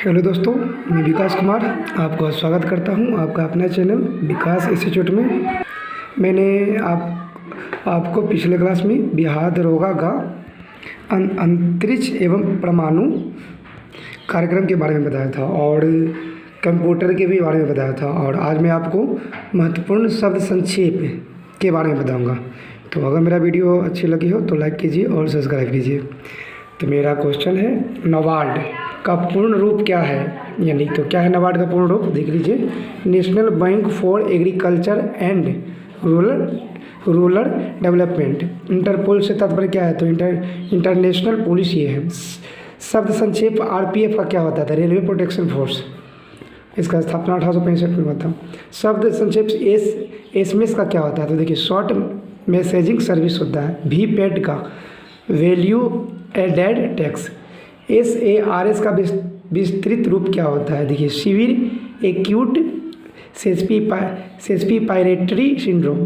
Hello दोस्तों, मैं विकास कुमार आपका स्वागत करता हूं आपका अपना चैनल विकास इंस्टीट्यूट में। मैंने आपको पिछले क्लास में बिहार दरोगा का अंतरिक्ष एवं परमाणु कार्यक्रम के बारे में बताया था और कंप्यूटर के भी बारे में बताया था, और आज मैं आपको महत्वपूर्ण शब्द संक्षेप के बारे में बताऊंगा। तो अगर मेरा वीडियो अच्छी लगी हो तो लाइक कीजिए और सब्सक्राइब कीजिए। तो मेरा क्वेश्चन है, नाबार्ड का पूर्ण रूप क्या है? यानी तो क्या है नाबार्ड का पूर्ण रूप, देख लीजिए। National Bank for Agriculture and Rural Development. Interpol से तात्पर्य क्या है? तो इंटरनेशनल पुलिस ये है। शब्द संक्षेप आरपीएफ का क्या होता था? Railway protection force. इसका स्थापना 1865 में हुआ था। शब्द संक्षेप एसएमएस का क्या होता है? तो देखिए, शॉर्ट मैसेजिंग सर्विस होता है। वी पैड का वैल्यू एडेड टैक्स। SARS का विस्तृत रूप क्या होता है? देखिए, सीवियर एक्यूट सेस्पिपायरेटरी सिंड्रोम।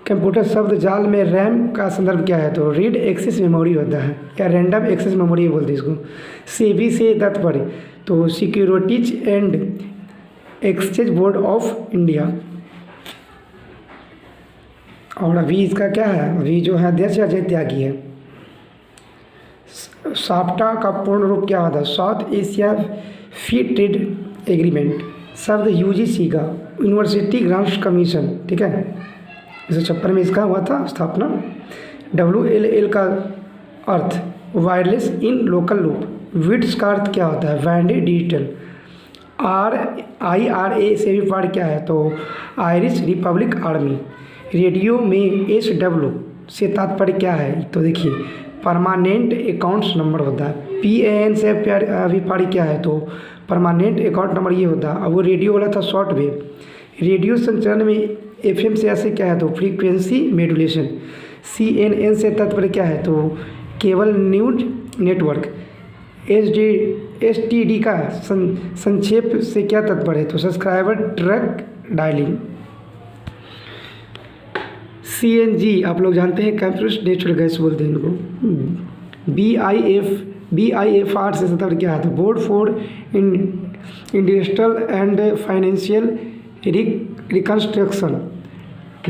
कंप्यूटर शब्द जाल में रैम का संदर्भ क्या है? तो रीड एक्सेस मेमोरी होता है, या रैंडम एक्सेस मेमोरी बोलते हैं इसको। सेबी से तात्पर्य तो securities and exchange board of India. और अभी इसका क्या है? अभी जो है अध्यक्ष अजय त्यागी है। साप्टा का पूर्ण रूप क्या होता है? South Asia free trade agreement. शब्द यूजीसी का यूनिवर्सिटी ग्रांट्स कमीशन, ठीक है, 1956 में इसका हुआ था स्थापना। WLL का अर्थ वायरलेस इन लोकल लूप। विट्स का अर्थ क्या होता है? Vendée digital. IRA से भी पार्ट क्या है? तो आयरिश रिपब्लिक आर्मी। रेडियो में SW से तात्पर्य क्या है? तो देखिए, परमानेंट अकाउंट्स नंबर होता है। PAN से अभिप्राय क्या है? तो परमानेंट अकाउंट नंबर ये होता है। अब वो रेडियो वाला था शॉर्ट वेव। रेडियो संचरण में FM से ऐसे क्या है? तो फ्रीक्वेंसी मॉड्यूलेशन। CNN से तात्पर्य क्या है? तो केबल न्यूज नेटवर्क। STD का संक्षेप से क्या तात्पर्य है? तो सब्सक्राइबर ट्रक डायलिंग। CNG आप लोग जानते हैं, कंप्रेस्ड नेचुरल गैस बोलते हैं इनको। BIFR से तात्पर्य क्या है? तो board for industrial and financial reconstruction.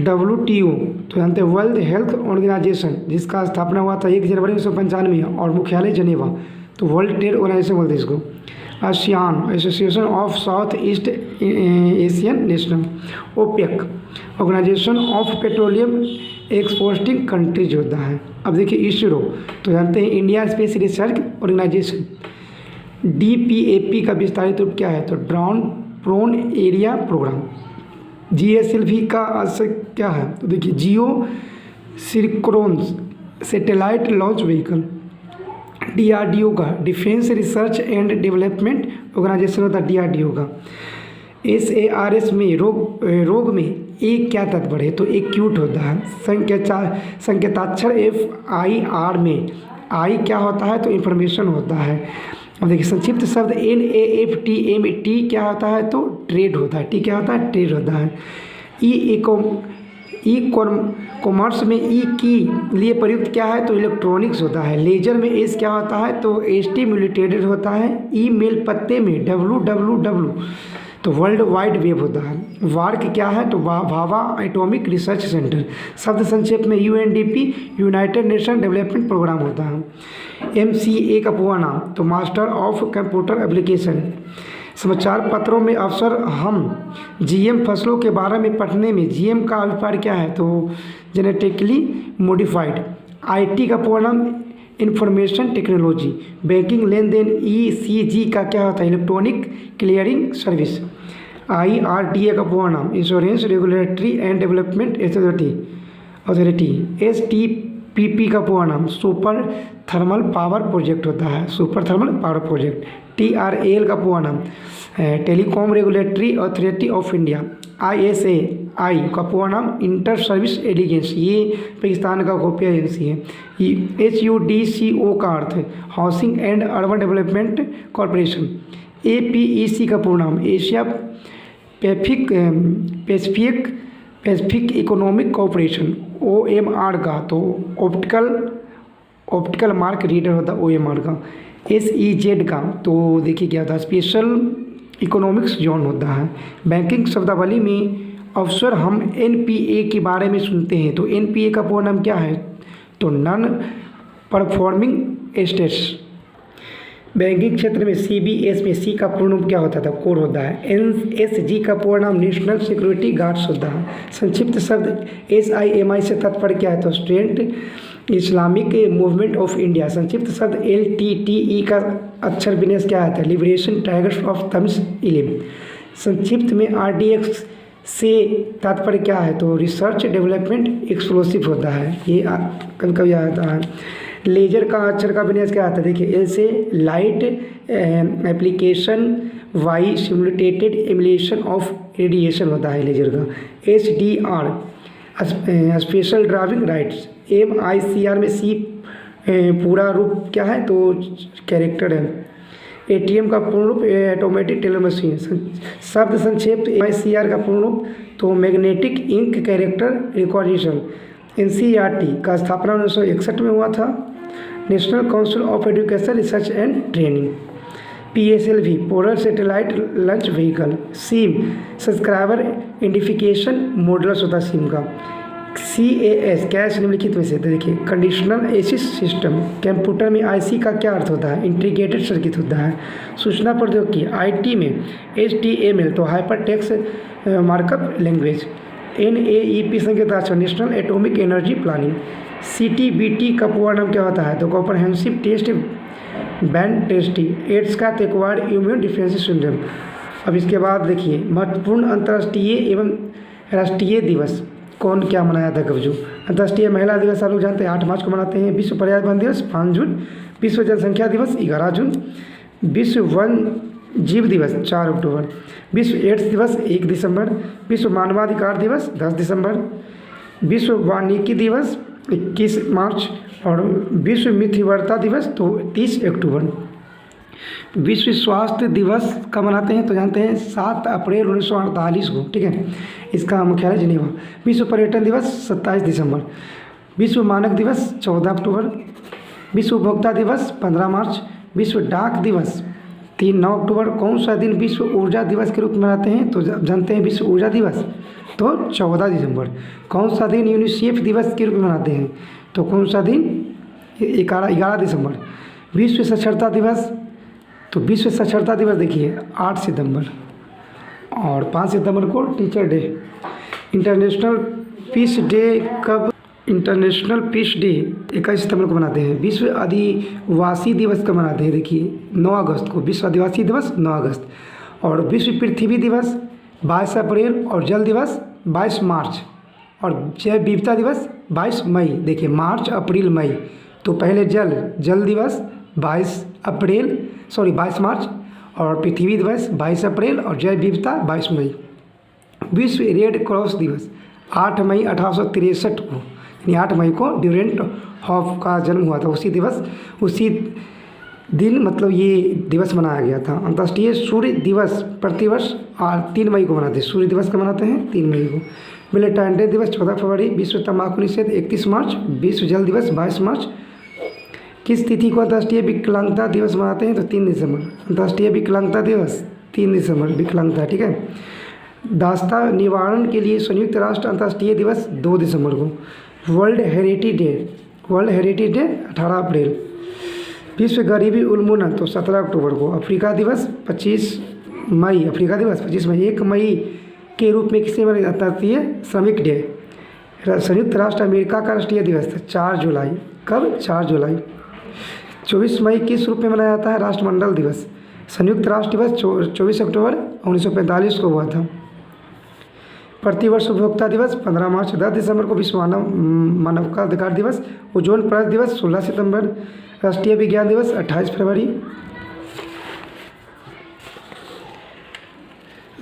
WTO तो जानते हैं, वर्ल्ड हेल्थ ऑर्गेनाइजेशन, जिसका स्थापना हुआ था 1 जनवरी 1995 और मुख्यालय जनेवा। तो वर्ल्ड ट्रेड ऑर्गेनाइजेशन बोलते हैं इसको। ASEAN association of south east Asian nation. OPEC organisation of petroleum exporting countries होता है। अब देखिए, इसरो तो जानते हैं, India space research organisation. DPAP का विस्तारित रूप क्या है? तो drought prone area programme. GSLV का असर क्या है? तो देखिए, geosynchronous satellite launch vehicle. DRDO का defence research and development organisation होता है DRDO का। SARS में रोग में एक क्या तात्पर्य है? तो एक्यूट होता है। संकेताक्षर FIR में आई क्या होता है? तो इंफॉर्मेशन होता है। अब देखिए, संक्षिप्त शब्द NAFTMT क्या होता है? तो ट्रेड होता है। T क्या होता है? ट्रेड होता है। कॉमर्स में ई की लिए प्रयुक्त क्या है? तो इलेक्ट्रॉनिक्स होता है। लेजर में एस क्या होता है? तो स्टिम्युलेटेड होता है। ईमेल पत्ते में WWW तो वर्ल्ड वाइड वेब होता है। वार्क क्या है? तो भाभा एटॉमिक रिसर्च सेंटर। शब्द संक्षेप में UNDP United Nation Development Programme होता है। MCA का पूरा नाम तो मास्टर ऑफ कंप्यूटर एप्लीकेशन। समाचार पत्रों में अक्सर हम GM फसलों के बारे में पढ़ने में GM का अभिप्राय क्या है? तो जेनेटिकली मॉडिफाइड। IT का पूरा नाम इंफॉर्मेशन टेक्नोलॉजी। बैंकिंग लेन देन ECG का क्या होता है? Electronic clearing service. IRDA का पूरा नाम insurance regulatory and development authority. STPP का पूरा नाम सुपर थर्मल पावर प्रोजेक्ट होता है, super thermal power project. TRAL का पूरा नाम telecom regulatory authority of India. ISAI का पूरा नाम इंटर सर्विस एलिगेंस, ये पाकिस्तान का गोप्य एजेंसी है। HUDCO का अर्थ है housing and urban development corporation. APEC का पूरा नाम Asia Pacific economic corporation. OMR का तो ऑप्टिकल मार्क रीडर होता है OMR का। SEZ का, तो देखिए क्या होता है, स्पेशल इकोनॉमिक्स जोन होता है। बैंकिंग शब्दावली में अक्सर हम NPA के बारे में सुनते हैं, तो NPA का पूर्ण नाम क्या है, तो नॉन परफॉर्मिंग एसेट्स। बैंकिंग क्षेत्र में CBS में C का पूर्ण रूप क्या होता था, कोर होता है। NSG का पूर्ण नाम नेशनल सिक्योरिटी गार्ड्स होता है। संक्षिप्त शब्द SIMI से तात्पर्य क्या है, तो student Islamic movement of India. संक्षिप्त शब्द LTTE का अक्षर विन्यास क्या आता है, लिबरेशन टाइगर्स ऑफ तमिल इलम। संक्षिप्त में RDX से तात्पर्य क्या है, तो रिसर्च डेवलपमेंट एक्सप्लोसिव होता है, ये कभी कभी आता है। लेजर का अक्षर का विन्यास क्या आता है, देखिए L से light application, Y simulated emission of radiation होता है लेजर का। SDR special driving rights. MICR में C पूरा रूप क्या है, तो कैरेक्टर है। ATM का पूर्ण रूप ऑटोमेटिक टेलर मशीन। शब्द संक्षेप MICR का पूर्ण रूप तो मैग्नेटिक इंक कैरेक्टर रिकॉर्डिशन। NCERT का स्थापना 1961 में हुआ था। National council of education research and training. PSLV polar satellite launch vehicle. SIM subscriber identification models होता है सिम का। CAS कैश निम्नलिखित में से, तो देखिए कंडीशनल एसिस सिस्टम। कंप्यूटर में IC का क्या अर्थ होता है, इंटीग्रेटेड सर्किट होता है। सूचना प्रौद्योगिकी IT में HTML तो hypertext markup language. NAEP संकेताक्षर national atomic energy planning. CTBT का पूरा नाम क्या होता है, तो comprehensive test ban testing. AIDS का तो एक्वायर्ड इम्यून डिफिशिएंसी सिंड्रोम। अब इसके बाद देखिए महत्वपूर्ण अंतर्राष्ट्रीय एवं राष्ट्रीय दिवस कौन क्या मनाया था कब। जो अंतर्राष्ट्रीय महिला दिवस आप लोग जानते हैं 8 मार्च को मनाते हैं। विश्व पर्यावरण दिवस 5 जून। विश्व जनसंख्या दिवस 11 जून। विश्व वन जीव दिवस 4 अक्टूबर। विश्व एड्स दिवस 1 दिसंबर। विश्व मानवाधिकार दिवस 10 दिसंबर। विश्व वानिकी दिवस 21 मार्च और विश्व मिथ्यावरता दिवस तो 30 अक्टूबर। विश्व स्वास्थ्य दिवस कब मनाते हैं, तो जानते हैं 7 अप्रैल 1948 को, ठीक है। इसका मुख्यालय जिनेवा। विश्व पर्यटन दिवस 27 दिसंबर। विश्व मानक दिवस 14 अक्टूबर। विश्व उपभोक्ता दिवस 15 मार्च। विश्व डाक दिवस 9 अक्टूबर। कौन सा दिन विश्व ऊर्जा दिवस के रूप में मनाते हैं, तो जानते हैं विश्व ऊर्जा दिवस तो 14 दिसंबर। कौन सा दिन यूनिसेफ दिवस के रूप में मनाते हैं, तो कौन सा दिन 11 दिसंबर। विश्व साक्षरता दिवस, तो विश्व साक्षरता दिवस देखिए 8 सितंबर और 5 सितंबर को teacher day. International Peace Day कब, इंटरनेशनल पीस डे 21 सितंबर को मनाते हैं। विश्व आदिवासी दिवस कब मनाते हैं, देखिए 9 अगस्त को विश्व आदिवासी दिवस 9 अगस्त। और विश्व पृथ्वी दिवस 22 अप्रैल और जल दिवस 22 मार्च और जैव विविधता दिवस 22 मई। देखिए मार्च अप्रैल मई, तो पहले जल दिवस 22 मार्च और पृथ्वी दिवस 22 अप्रैल और जैव विविधता 22 मई। विश्व रेड क्रॉस दिवस 8 मई 1863 को, यानी 8 मई को ड्यूरेंट हॉफ का जन्म हुआ था। उसी दिन मतलब ये दिवस मनाया गया था। अंतर्राष्ट्रीय सूर्य दिवस प्रतिवर्ष 3 मई को मनाते हैं। सूर्य दिवस का मनाते हैं 3 मई को। मिलिटेंट डे दिवस 14 फरवरी। विश्व तंबाकू निषेध 31 मार्च। विश्व जल दिवस 22 मार्च। किस तिथि को अंतर्राष्ट्रीय विकलांगता दिवस मनाते हैं, तो 3 दिसंबर। अंतर्राष्ट्रीय विकलांगता दिवस 3 दिसंबर विकलांगता, ठीक है। दास्ता निवारण के लिए संयुक्त राष्ट्र अंतर्राष्ट्रीय दिवस 2 दिसंबर को। वर्ल्ड हेरिटेज डे 18 अप्रैल। विश्व गरीबी उन्मूलन तो 17 अक्टूबर को। अफ्रीका दिवस 25 मई। 1 मई के रूप में किसे मनाया जाता है, श्रमिक डे। संयुक्त राष्ट्र अमेरिका का राष्ट्रीय दिवस 4 जुलाई। कब, 4 जुलाई। 24 मई किस रूप में मनाया जाता है, राष्ट्रमंडल दिवस। संयुक्त राष्ट्र दिवस 24 अक्टूबर 1945 को हुआ था। प्रतिवर्ष उपभोक्ता दिवस 15 मार्च। 10 दिसंबर को विश्व मानवाधिकार दिवस। ओजोन परत दिवस 16 सितंबर। राष्ट्रीय विज्ञान दिवस 28 फरवरी।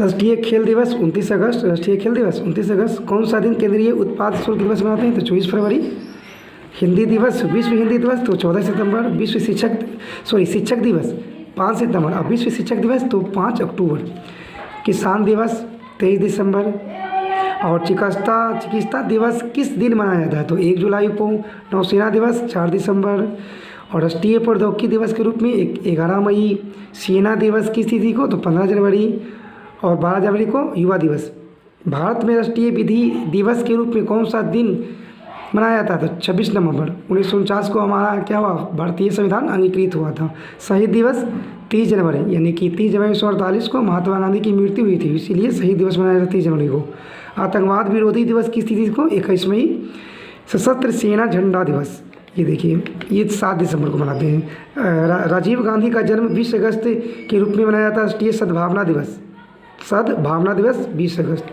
राष्ट्रीय खेल दिवस 29 अगस्त। राष्ट्रीय खेल दिवस 29 अगस्त। कौन सा दिन केंद्रीय उत्पाद शुल्क दिवस मनाते हैं, तो 24 फरवरी। हिंदी दिवस, विश्व हिंदी दिवस तो 14 सितंबर। विश्व शिक्षक दिवस 5 सितंबर। अब विश्व शिक्षक दिवस तो 5 अक्टूबर। किसान दिवस 23 दिसंबर। और चिकित्सा दिवस किस दिन मनाया जाता है, तो 1 जुलाई को। नौसेना दिवस 4 दिसंबर। और राष्ट्रीय प्रौद्योगिकी दिवस के रूप में 11 मई सेना दिवस की तिथि को, तो 15 जनवरी, और 12 जनवरी को युवा दिवस। भारत में राष्ट्रीय विधि दिवस के रूप में कौन सा दिन मनाया जाता था? 26 नवंबर 1949 को हमारा क्या हुआ, भारतीय संविधान अंगीकृत हुआ था। शहीद दिवस 30 जनवरी, यानी कि 30 जनवरी 1948 को महात्मा गांधी की मृत्यु हुई थी, इसीलिए शहीद दिवस मनाया जाता है 30 जनवरी को। आतंकवाद विरोधी दिवस की तिथि को 21 मई। सशस्त्र सेना झंडा दिवस, ये देखिए, ये 7 दिसंबर को मनाते हैं। राजीव गांधी का जन्म 20 अगस्त के रूप में मनाया जाता है राष्ट्रीय सद्भावना दिवस। सद्भावना दिवस 20 अगस्त।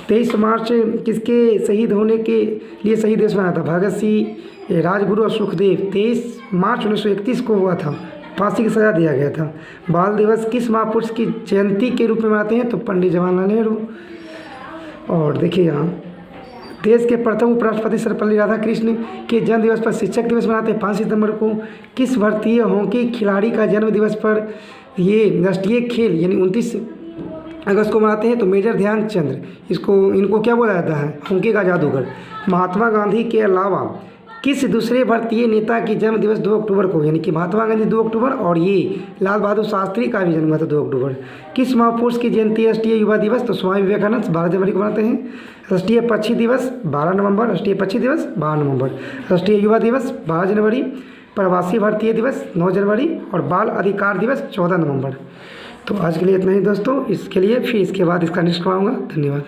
23 मार्च किसके शहीद होने के लिए शहीद दिवस मनाया था? भगत सिंह, राजगुरु और सुखदेव। 23 मार्च 1931 को हुआ था, फांसी की सजा दिया गया था। बाल दिवस किस महापुरुष की जयंती के रूप में मनाते हैं? तो पंडित जवाहरलाल नेहरू। और देखिए यहाँ, देश के प्रथम उपराष्ट्रपति सर्वपल्ली राधाकृष्ण के जन्म दिवस पर शिक्षक दिवस मनाते हैं 5 सितंबर को। किस भारतीय हॉकी खिलाड़ी का जन्म दिवस पर ये राष्ट्रीय खेल यानी 29 अगस्त को मनाते हैं? तो मेजर ध्यानचंद। इनको क्या बोला जाता है? हॉकी का जादूगर। महात्मा गांधी के अलावा किस दूसरे भारतीय नेता की जन्म दिवस 2 अक्टूबर को, यानी कि महात्मा गांधी 2 अक्टूबर, और ये लाल बहादुर शास्त्री का भी जन्म हुआ था 2 अक्टूबर। किस महापुरुष की जयंती राष्ट्रीय युवा दिवस? तो स्वामी विवेकानंद 12 जनवरी को मनाते हैं। राष्ट्रीय पक्षी दिवस 12 नवंबर, राष्ट्रीय पक्षी दिवस 12 नवंबर। राष्ट्रीय युवा दिवस 12 जनवरी। प्रवासी भारतीय दिवस 9 जनवरी, और बाल अधिकार दिवस 14 नवंबर। तो आज के लिए इतना ही दोस्तों, इसके लिए फिर इसके बाद इसका नेक्स्ट करवाऊँगा। धन्यवाद।